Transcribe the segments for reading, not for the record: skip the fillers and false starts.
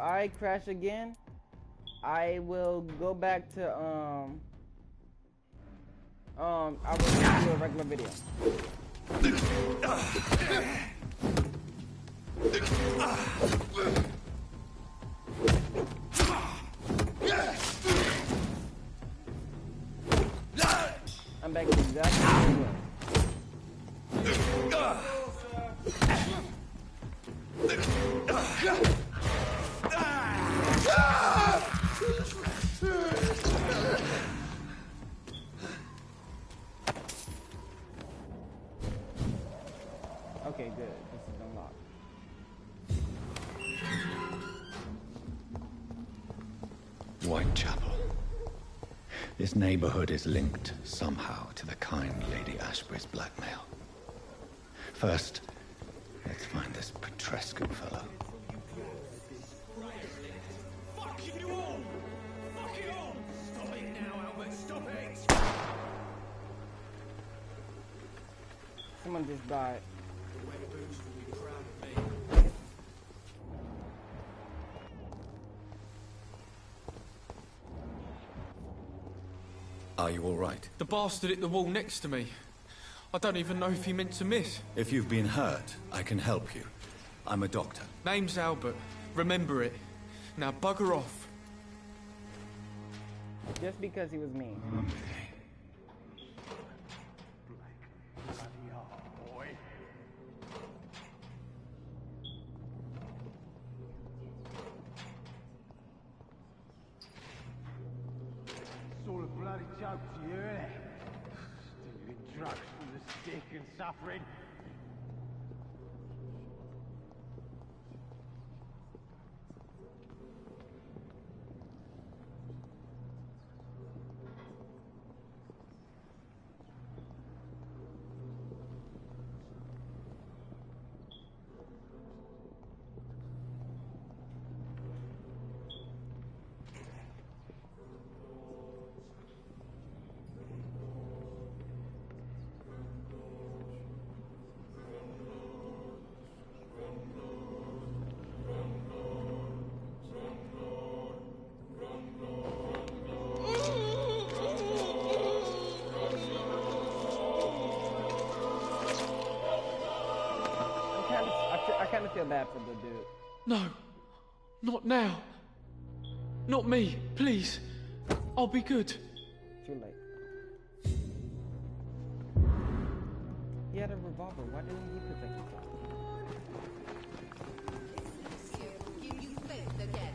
I crash again, I will go back to I will do a regular video. I'm back to exactly where I was. Okay, good. This is unlocked. Whitechapel. This neighborhood is linked somehow to the kind Lady Ashbury's blackmail. First, let's find this Petrescu fellow. Fuck you all! Fuck you all! Stop it now, Albert! Stop it! Someone just died. Are you all right? The bastard hit the wall next to me. I don't even know if he meant to miss. If you've been hurt, I can help you. I'm a doctor. Name's Albert. Remember it. Now bugger off. Just because he was mean. It's all a bloody joke to you, isn't it? Stealing drugs from the sick and suffering. I kind of feel bad for the dude. No. Not now. Not me. Please. I'll be good. Too late. He had a revolver. Why didn't he protect himself? Give you faith again.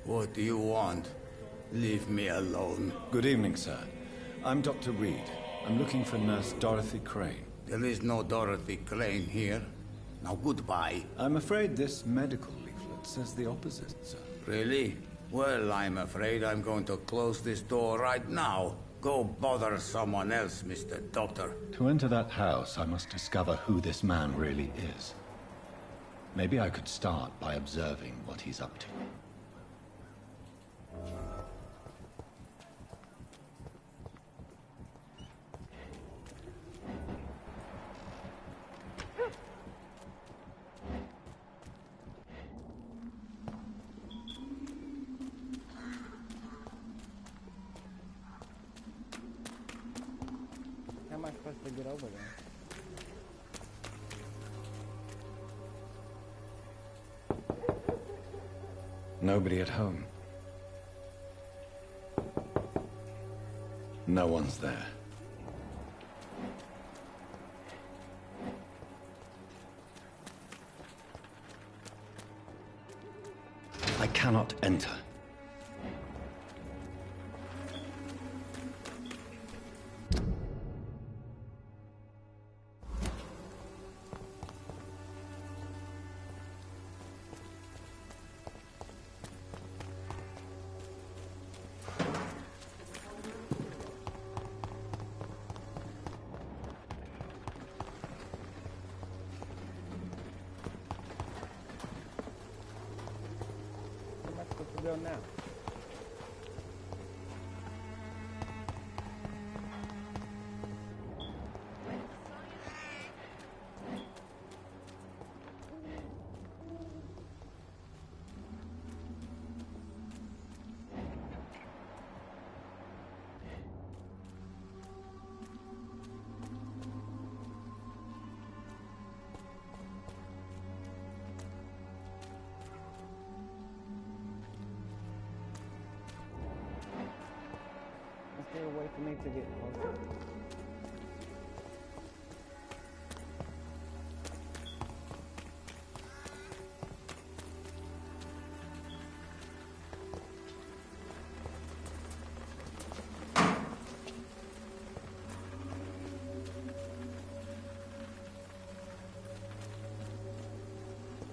What do you want? Leave me alone. Good evening, sir. I'm Dr. Reid. I'm looking for Nurse Dorothy Crane. There is no Dorothy Crane here. Now goodbye. I'm afraid this medical leaflet says the opposite, sir. Really? Well, I'm afraid I'm going to close this door right now. Go bother someone else, Mr. Doctor. To enter that house, I must discover who this man really is. Maybe I could start by observing what he's up to. How am I supposed to get over there? Nobody at home. No one's there. I cannot enter. Go now. there a way for me to get closer?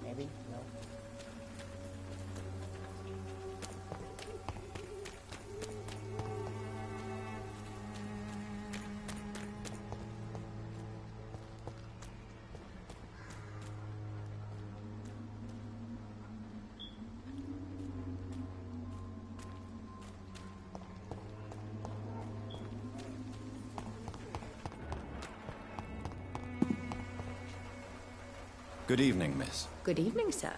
Maybe? No? Good evening, miss. Good evening, sir.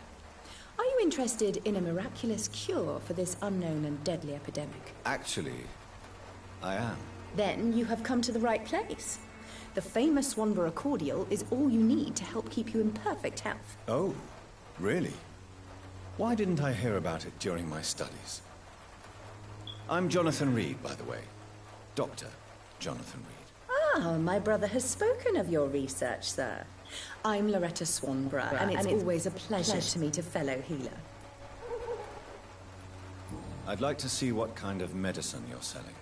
Are you interested in a miraculous cure for this unknown and deadly epidemic? Actually, I am. Then you have come to the right place. The famous Swanborough cordial is all you need to help keep you in perfect health. Oh, really? Why didn't I hear about it during my studies? I'm Jonathan Reid, by the way. Dr. Jonathan Reid. Ah, my brother has spoken of your research, sir. I'm Loretta Swanborough, and it's always a pleasure to meet a fellow healer. I'd like to see what kind of medicine you're selling.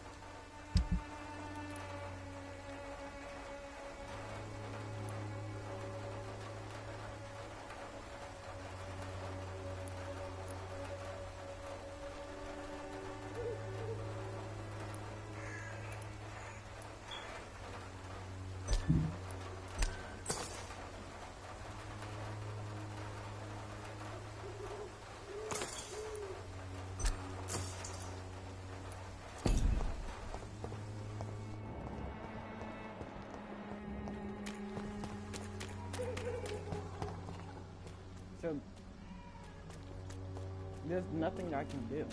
So, there's nothing I can do.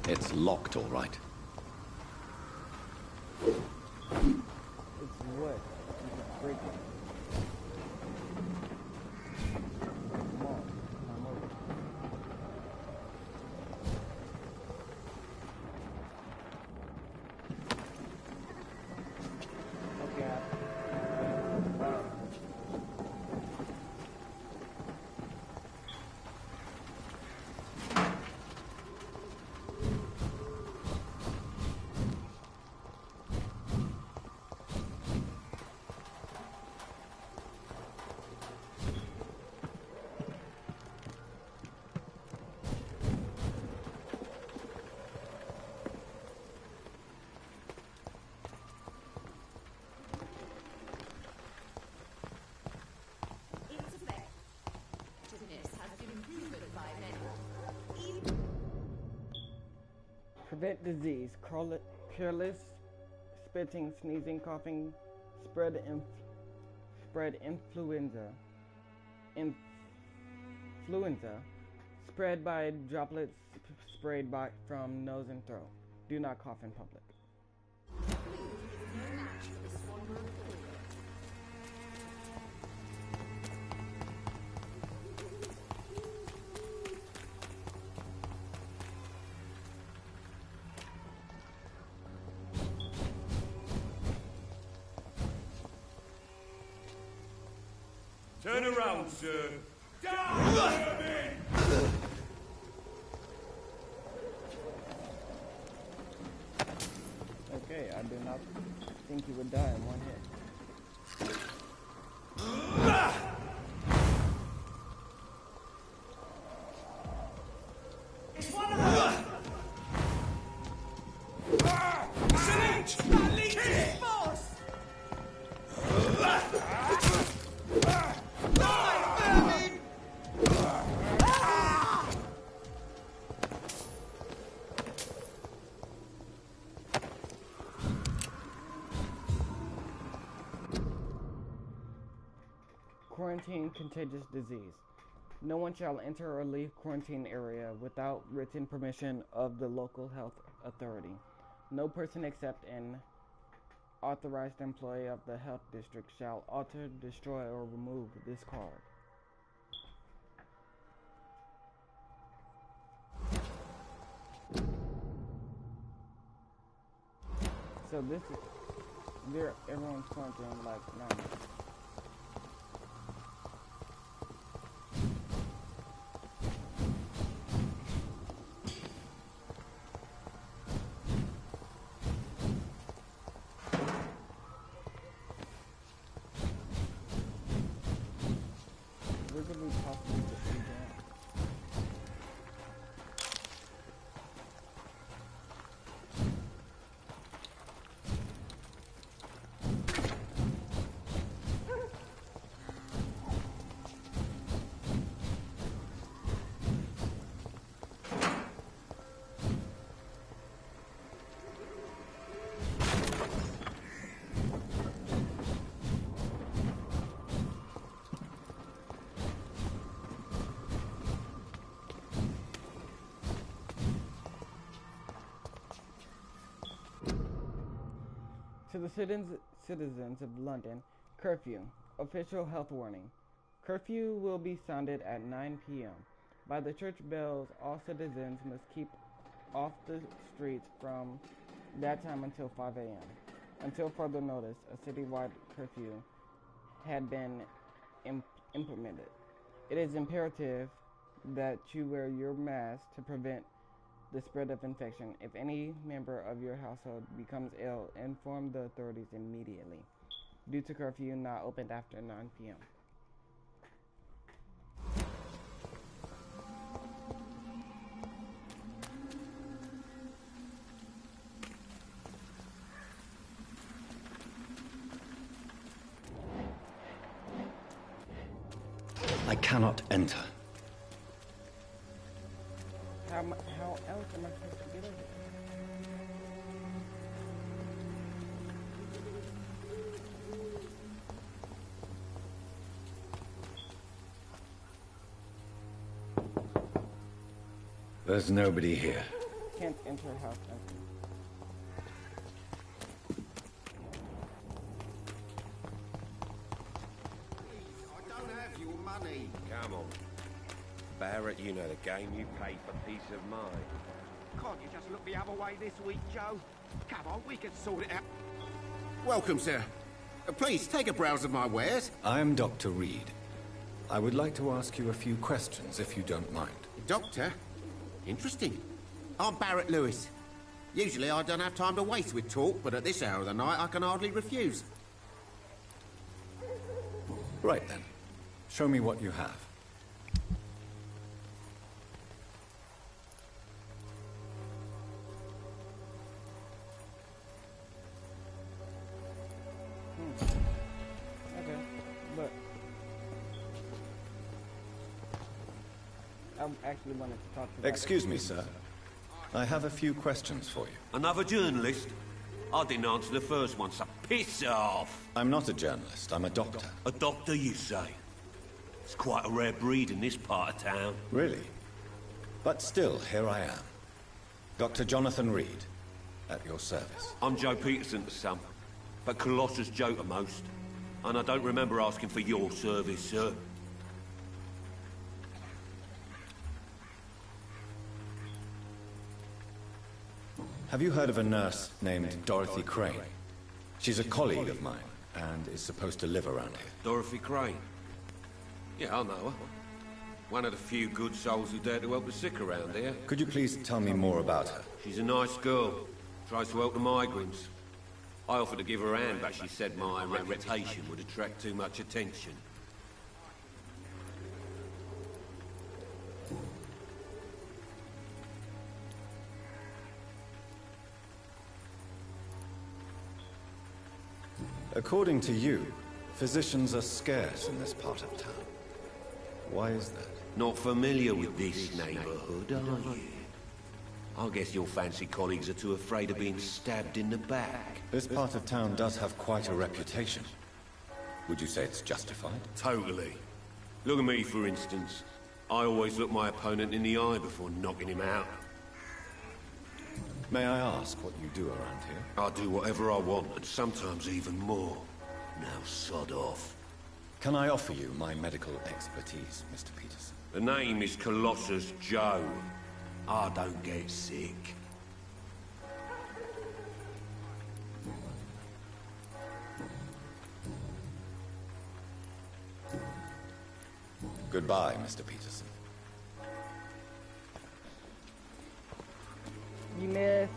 It's locked, all right. It's wood. It's breaking. Come on. I'm over. Okay. Its effectiveness has been proven by many. Even Prevent disease, careless, spitting, sneezing, coughing, spread influenza, spread by droplets sprayed from nose and throat. Do not cough in public. no match for the Swanborough cordial. Turn around, sir. Down, vermin! Okay, I do not think you would die in one hit. It's one of us! quarantine contagious disease. No one shall enter or leave quarantine area without written permission of the local health authority. No person except an authorized employee of the health district shall alter, destroy, or remove this card. So this is everyone's quarantined like normal. Where could we possibly get these down? To the citizens of London, curfew. Official health warning. Curfew will be sounded at 9 p.m. By the church bells, all citizens must keep off the streets from that time until 5 a.m. Until further notice, a citywide curfew had been implemented. It is imperative that you wear your mask to prevent the spread of infection. If any member of your household becomes ill, inform the authorities immediately. Due to curfew not opened after 9 p.m. I cannot enter. How else am I supposed to get over there? There's nobody here. Can't enter house empty. I don't have your money. Come on. Barrett, you know the game. You pay for peace of mind. Can't you just look the other way this week, Joe? Come on, we can sort it out. Welcome, sir. Please, take a browse of my wares. I am Dr. Reid. I would like to ask you a few questions, if you don't mind. Doctor? Interesting. I'm Barrett Lewis. Usually I don't have time to waste with talk, but at this hour of the night I can hardly refuse. Right then. Show me what you have. Okay, but I actually wanted to talk to you. Excuse me, sir. I have a few questions for you. Another journalist? I didn't answer the first one, so piss off! I'm not a journalist. I'm a doctor. A doctor, you say? It's quite a rare breed in this part of town. Really? But still, here I am. Dr. Jonathan Reid, at your service. I'm Joe Peterson to some, but Colossus Joker most. And I don't remember asking for your service, sir. Have you heard of a nurse named Dorothy Crane? She's a colleague of mine, and is supposed to live around here. Dorothy Crane? Yeah, I know her. One of the few good souls who dare to help the sick around here. Could you please tell me more about her? She's a nice girl. Tries to help the migrants. I offered to give her a hand, but she said my reputation would attract too much attention. According to you, physicians are scarce in this part of town. Why is that? Not familiar with this neighborhood, are you? I guess your fancy colleagues are too afraid of being stabbed in the back. This part of town does have quite a reputation. Would you say it's justified? Totally. Look at me, for instance. I always look my opponent in the eye before knocking him out. May I ask what you do around here? I do whatever I want, and sometimes even more. Now sod off. Can I offer you my medical expertise, Mr. Peterson? The name is Colossus Joe. I don't get sick. Goodbye, Mr. Peterson. You miss.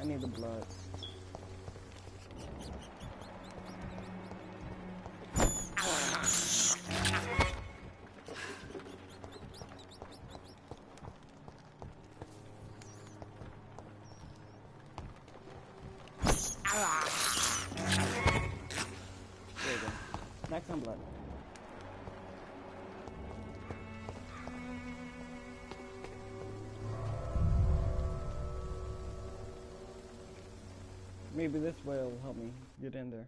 I need the blood. There you go. Max on blood. Maybe this way will help me get in there.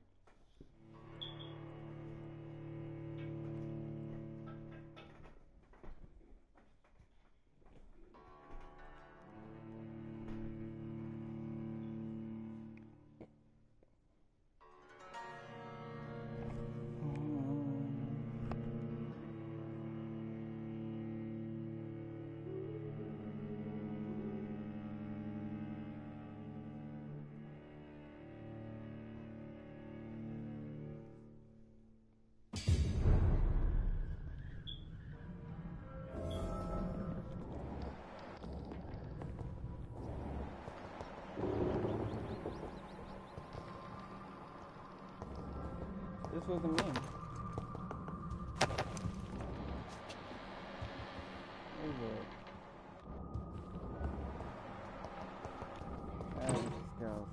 This wasn't me. Where is it? Ah, this goes.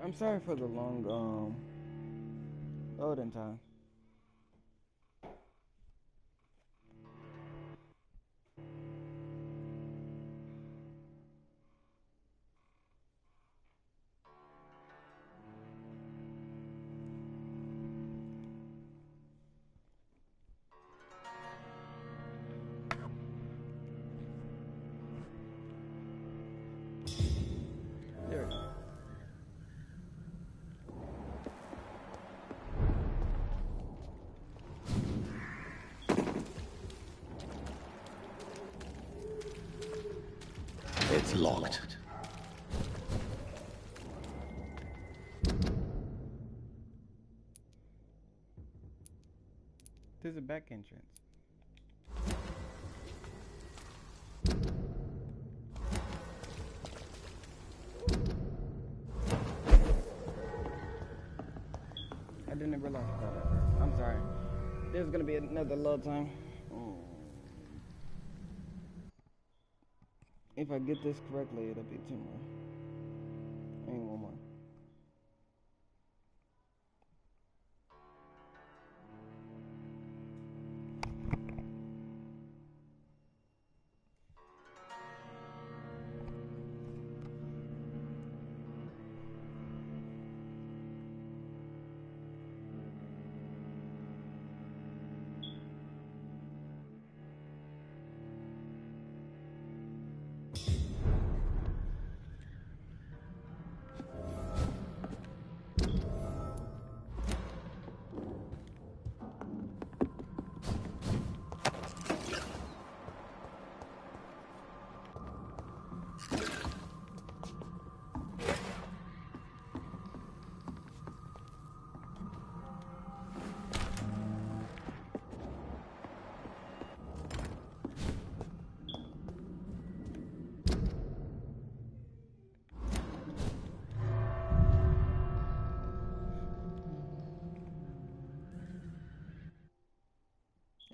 I'm sorry for the long loading time. There we go. It's locked. There's a back entrance. I didn't realize that at first. I'm sorry. There's gonna be another load time. If I get this correctly, it'll be 2 more. I mean, 1 more.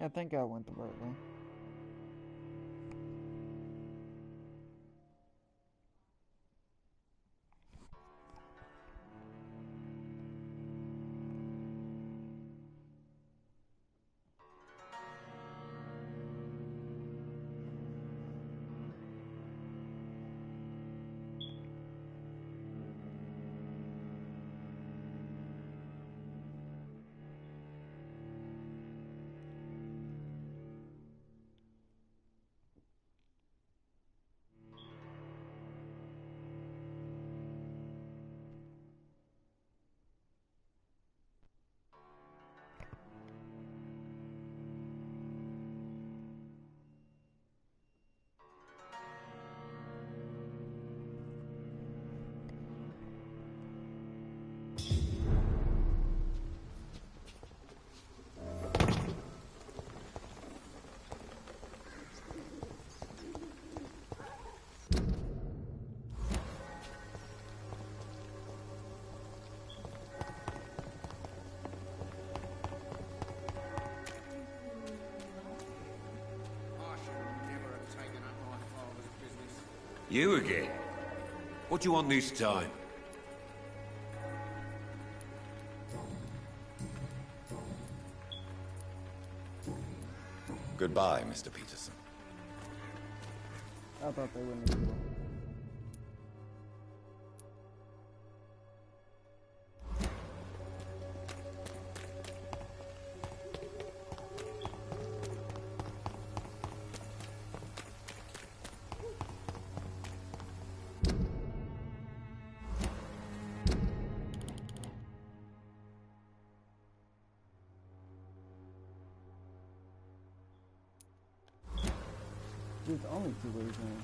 I think I went the right way. You again? What do you want this time? Goodbye, Mr. Peterson. I thought they wouldn't do it. There's only two ways in.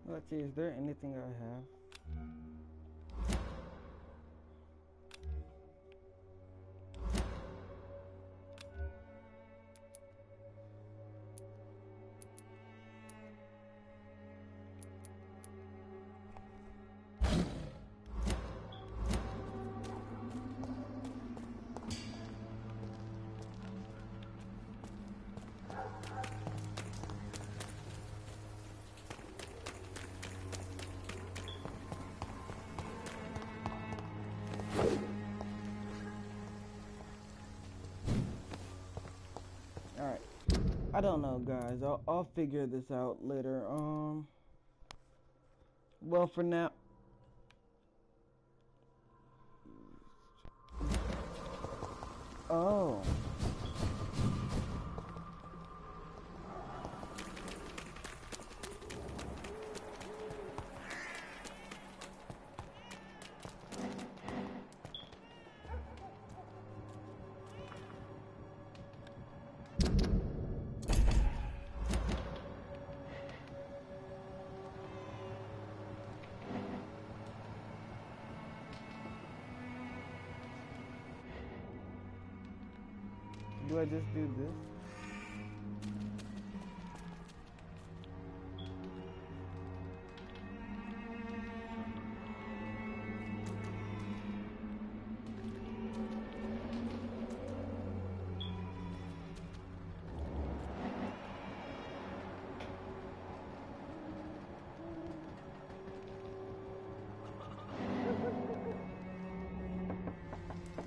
Let's see, is there anything I have? Alright. I don't know, guys. I'll figure this out later. Well, for now. Oh. Do I just do this?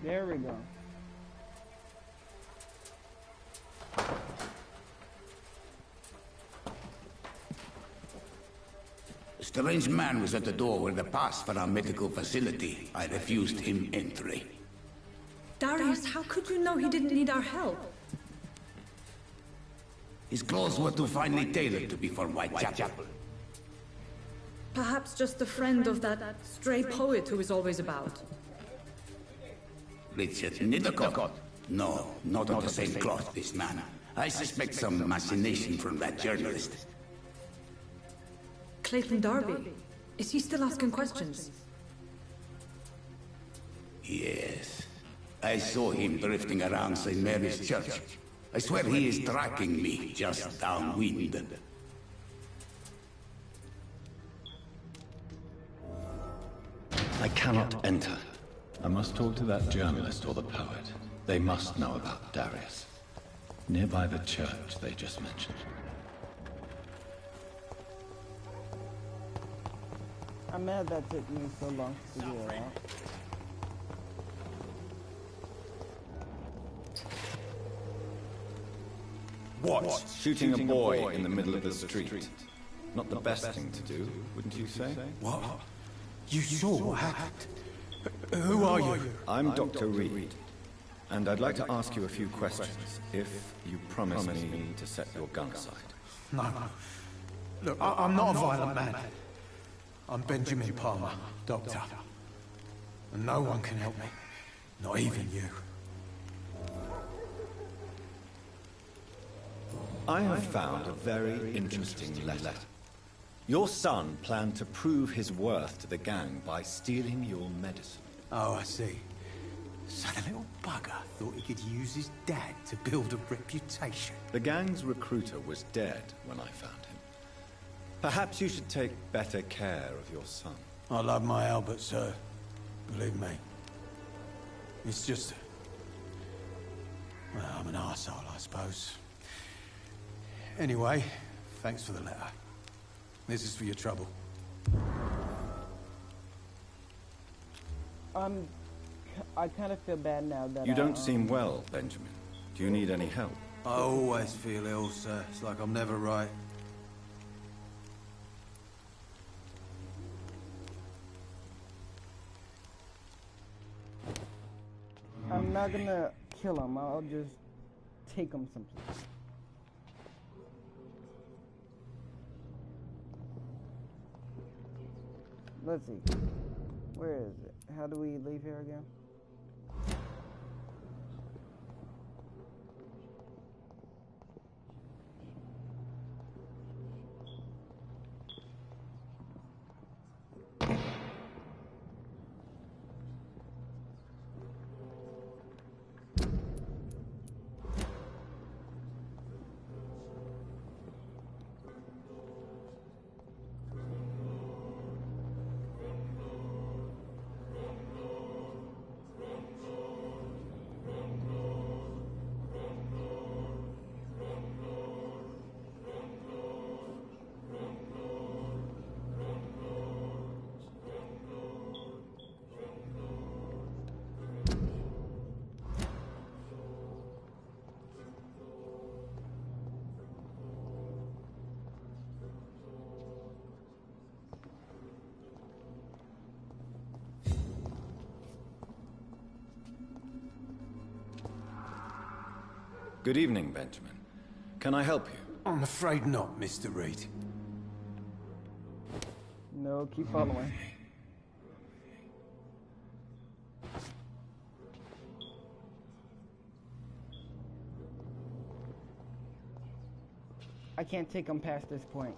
There we go. A strange man was at the door with a pass for our medical facility. I refused him entry. Darius, how could you know he didn't need our help? His clothes were too finely tailored to be for Whitechapel. Perhaps just a friend of that stray poet who is always about. Richard Nithercott? No, not of the same cloth, this man. I suspect some machination from that journalist. Clayton Darby. Is he still asking questions? Yes. I saw him drifting around St. Mary's Church. I swear he is tracking me just downwind. I cannot enter. I must talk to that journalist or the poet. They must know about Darius. Nearby the church they just mentioned. I'm mad that took me so long to figure it out. What? Shooting a boy in the middle of the street. Not the best thing to do, wouldn't you say? What? You saw what happened? Who are you? I'm Dr. Reid, and I'd like to ask you a few questions, if you promise me to set your gun aside. No. Look, I'm not a violent man. I'm Benjamin Palmer, doctor. And no one can help me. Not even you. I have found a very interesting letter. Your son planned to prove his worth to the gang by stealing your medicine. Oh, I see. So the little bugger thought he could use his dad to build a reputation. The gang's recruiter was dead when I found him. Perhaps you should take better care of your son. I love my Albert, sir. Believe me. It's just... well, I'm an arsehole, I suppose. Anyway, thanks for the letter. This is for your trouble. I kind of feel bad now that You don't seem well, Benjamin. Do you need any help? I always feel ill, sir. It's like I'm never right. I'm not gonna kill him. I'll just take him someplace. Let's see. Where is it? How do we leave here again? Good evening, Benjamin. Can I help you? I'm afraid not, Mr. Reid. No, keep following. I can't take him past this point.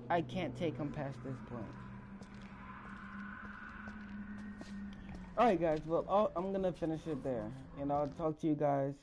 I can't take him past this point. Alright guys, well I'm gonna finish it there. And I'll talk to you guys